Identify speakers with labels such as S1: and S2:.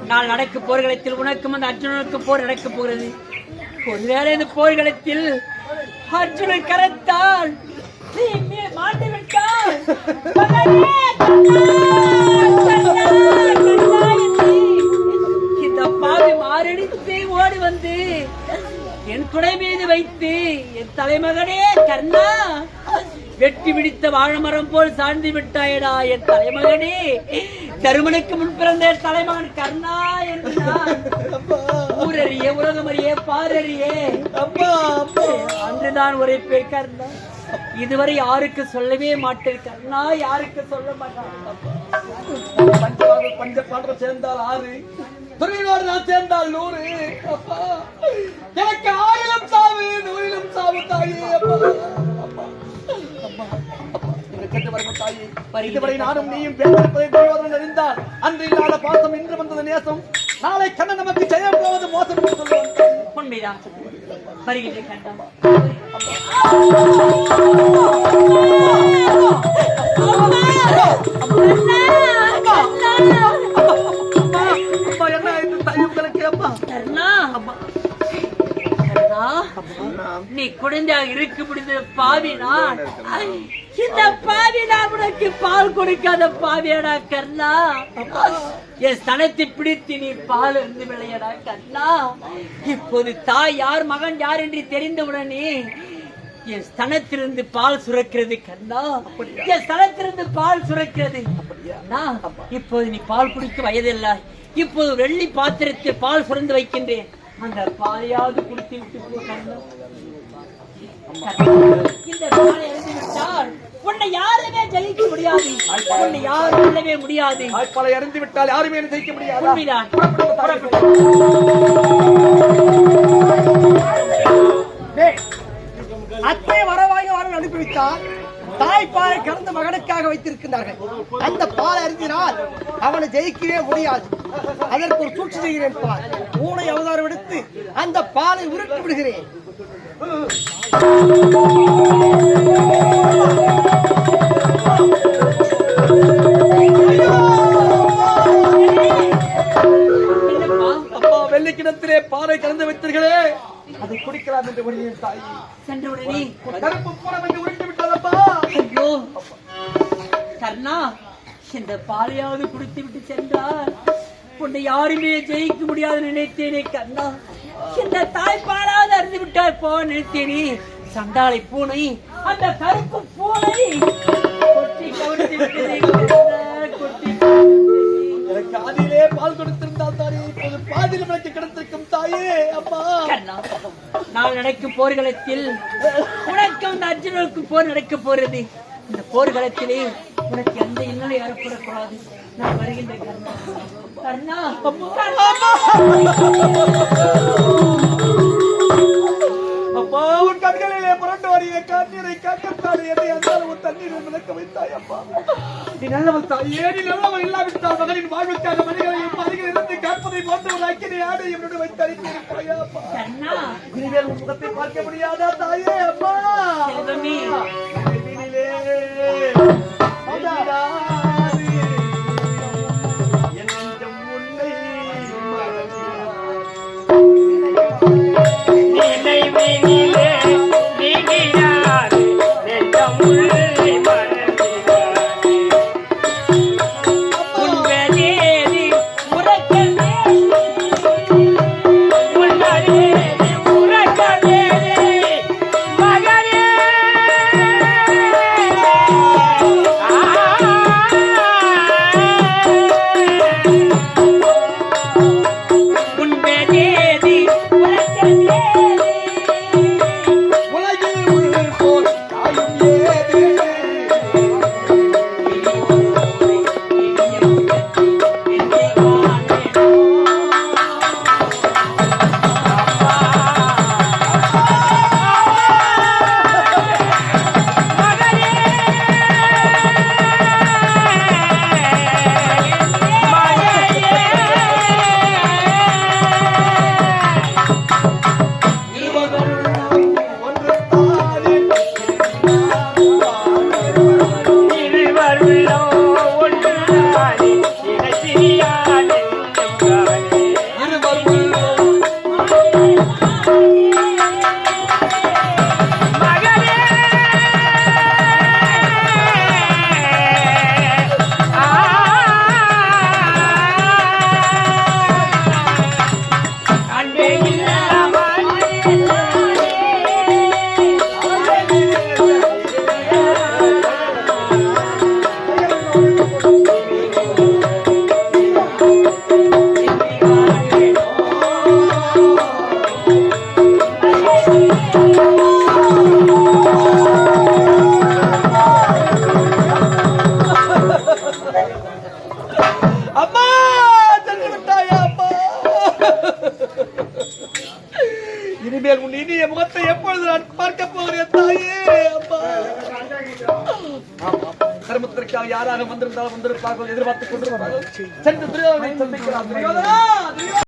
S1: நான் நடக்க போர்க்களத்தில் உனக்கும் அந்த அர்ஜுனனுக்கு போர் நடக்க போகிறது. ஒருவேளை இந்த போர்க்களத்தில் அர்ஜுனன் கரத்தால் நீ மாட்டிவிட்டால் இந்த பாவி மாரடித்து ஓடி வந்து என் துணை மீது வைத்து என் தலைமகனே கர்ணா வெட்டி பிடித்த வாழைமரம் போல் சார்ந்து விட்டாயடா என் தலைமகனே, தருமனுக்கு முன் பிறந்த தலைமகன் கர்ணா என்றான். ஊரறியே உலகமறியே பாரறியே அன்றுதான் உரைப்பேன் கர்ணா. இதுவரை யாருக்கு சொல்லவே மாட்டேன் கர்ணா, யாருக்கு சொல்ல மாட்டான்.
S2: பஞ்ச பாண்டவர் சேர்ந்தால் 6, துறையோடு நான் சேர்ந்தால் 100. எனக்கு 1000 சாவு 100 சாவு தாயே. இதுவரை நானும் நீயும் பேசிருப்பதை துரியோதனன் அறிந்தார். அன்று இல்லாத பாசம் இன்று வந்தது நேசம். நாளை கண்ணன் நமக்கு ஜெயம் போவது மோசம் என்று சொல்லுவான்.
S1: உண்மைதான் வருகின்றேன் கண்ணா. நீ குழந்தையாக இருக்க முடிந்த பாவினான். இந்த பாவினான் உனக்கு பால் கொடுக்காத பாவியடா கர்ணா. என் ஸ்தனத்தை பிடித்து நீ பால் இருந்து விளையடா கர்ணா. இப்போது தாய் யார் மகன் யார் என்று தெரிந்தவுடனே என் ஸ்தனத்திலிருந்து பால் சுரக்கிறது கர்ணா. என் ஸ்தனத்திலிருந்து பால் சுரக்கிறது. இப்போது நீ பால் குடிக்க வயதில்லை. இப்போது வெள்ளி பாத்திரத்தில் பால் சுரந்து வைக்கின்றேன். அந்த பாலையாவது குடித்து விட்டு போ கர்ணா. இந்த பாலை இறந்து விட்டால் உன்னை யாருமே ஜெயிக்க முடியாது. உன்னை யாரும் வெல்லவே முடியாது.
S2: பாலை இறந்து விட்டால் யாருமே ஜெயிக்க முடியாது.
S1: உண்மைதான்.
S3: அத்தை வரவாக வாரம் அனுப்பி வைத்தார். தாய்ப்பாலை கலந்த மகனுக்காக வைத்திருக்கிறார்கள். அந்த பால் அறிந்தினால் அவனை ஜெயிக்கவே முடியாது. அதற்கு ஒரு சூழ்ச்சி செய்கிறேன் பால். மூளை அவதாரம் எடுத்து அந்த பாலை உருட்டி விடுகிறேன்.
S2: அப்பா வெள்ளிக்கிணத்திலே பாலை கலந்து வைத்தீர்களே, அதை குடிக்கலாம் என்று வருகிறேன் தாய்.
S1: சென்றவுடனே
S2: கருப்பு புறம் என்று உருட்டி விட்டதப்பா.
S1: ஐயோ கர்ணா, இந்த பாலையாவது குடித்து விட்டு சென்றால் உன்னை யாருமே ஜெயிக்க முடியாது நினைத்தேனே கர்ணா. இந்த தாய்ப்பாலாவது அறிந்து விட்டால் போ நினைத்தேனே. சண்டாளை பூனை, அந்த கருப்பு பூனை கொட்டி கவனித்து விட்டதே கொட்டி.
S2: எனக்கு அதிலே பால் கொடுத்திருந்தால் தானே இப்போது பாதியில் எனக்கு கிடைத்திருக்கும் தாயே. அப்பா
S1: கர்ணா, நான் நடக்கும் போர்க்களத்தில் உனக்கும் இந்த அர்ஜுனனுக்கும் போர் நடக்க போறது. இந்த போர்க்களத்திலே உனக்கு எந்த இன்னும் ஏற்படக்கூடாது. நான் வருகின்றேன் கர்ணா. கர்ணா
S2: அப்பா, உன் கண்களிலே புரண்டு வரிய கண்ணீரை கண்ணத்தாலே என்னை அந்தாலும் உன் தண்ணீர் மிதக்க வைத்தாய். அப்பா, நீ நல்லவள் தாயே. நீ நல்லவள் இல்லாவிட்டால் மகனின் வாழ்வுக்காக மனிதர்களையும் அருகில் இருந்து கேட்பதை போன்ற ஒரு அக்கினை ஆடை என்னோடு வைத்து அனுப்பியிருப்பாயா. அப்பா, இனிமேல் உன் முகத்தை பார்க்க முடியாதா தாயே. அப்பா அம்மா சென்று விட்டாயா அம்மா? இனிமேல் உன் இனிய முகத்தை எப்பொழுது நான் பார்க்க போகிறேன் தாயே? அம்மா கர்மத்திற்காக யாராக வந்திருந்தாலும் வந்திருப்பார்கள், எதிர்பார்த்துக் கொண்டிருப்பார்கள். சென்று துரியோதனை சந்திக்கிறார். துரியோதனா!